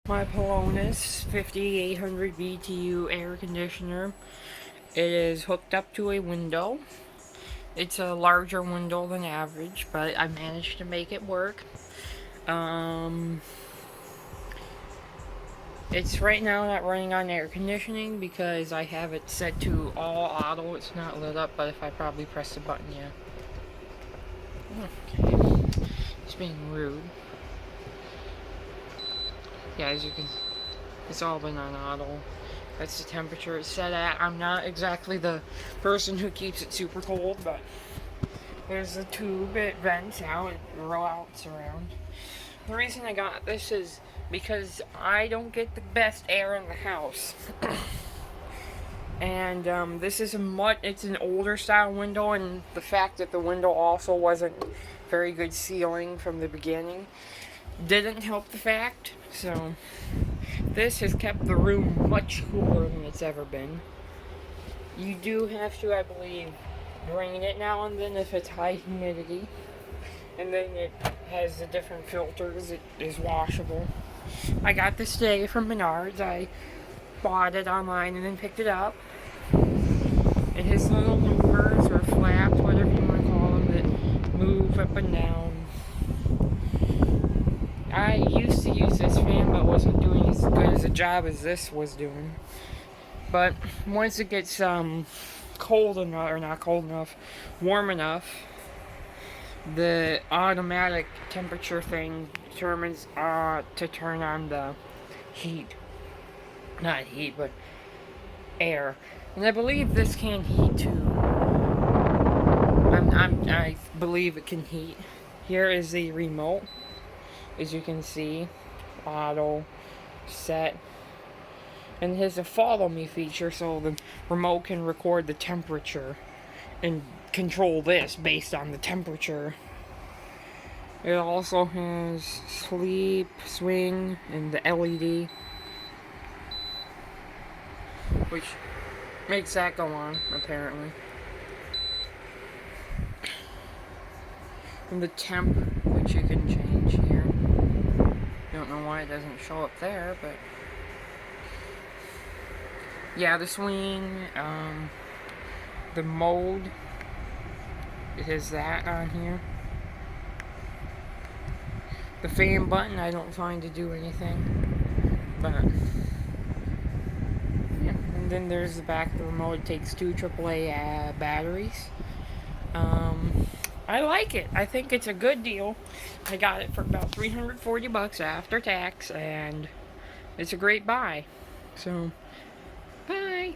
My Pelonis 5800 BTU air conditioner. It is hooked up to a window. It's a larger window than average, but I managed to make it work. It's right now not running on air conditioning because I have it set to all auto. It's not lit up, but if I probably press the button, yeah. Okay. It's being rude. Yeah, as you can, it's all been on auto. That's the temperature it's set at. I'm not exactly the person who keeps it super cold, but there's a tube, it vents out, it rollouts around. The reason I got this is because I don't get the best air in the house. And this is it's an older style window, and the fact that the window also wasn't very good sealing from the beginning didn't help the fact. So this has kept the room much cooler than it's ever been. You do have to, I believe, drain it now and then if it's high humidity. And then it has the different filters. It is washable. I got this today from Menards. I bought it online and then picked it up. It has little movers or flaps, whatever you want to call them, that move up and down. I used to use this fan, but wasn't doing as good as a job as this was doing. But once it gets cold enough, or not cold enough, warm enough, the automatic temperature thing determines to turn on the heat. Not heat, but air. And I believe this can heat too. I believe it can heat. Here is the remote. As you can see, auto, set. And it has a follow me feature, so the remote can record the temperature and control this based on the temperature. It also has sleep, swing, and the LED, which makes that go on, apparently. And the temp, which you can change here. Don't know why it doesn't show up there, but yeah, the swing, the mode, it has that on here. The fan button I don't find to do anything, but yeah. And then there's the back of the remote. It takes 2 AAA batteries. I like it. I think it's a good deal. I got it for about $340 after tax, and it's a great buy. So, bye.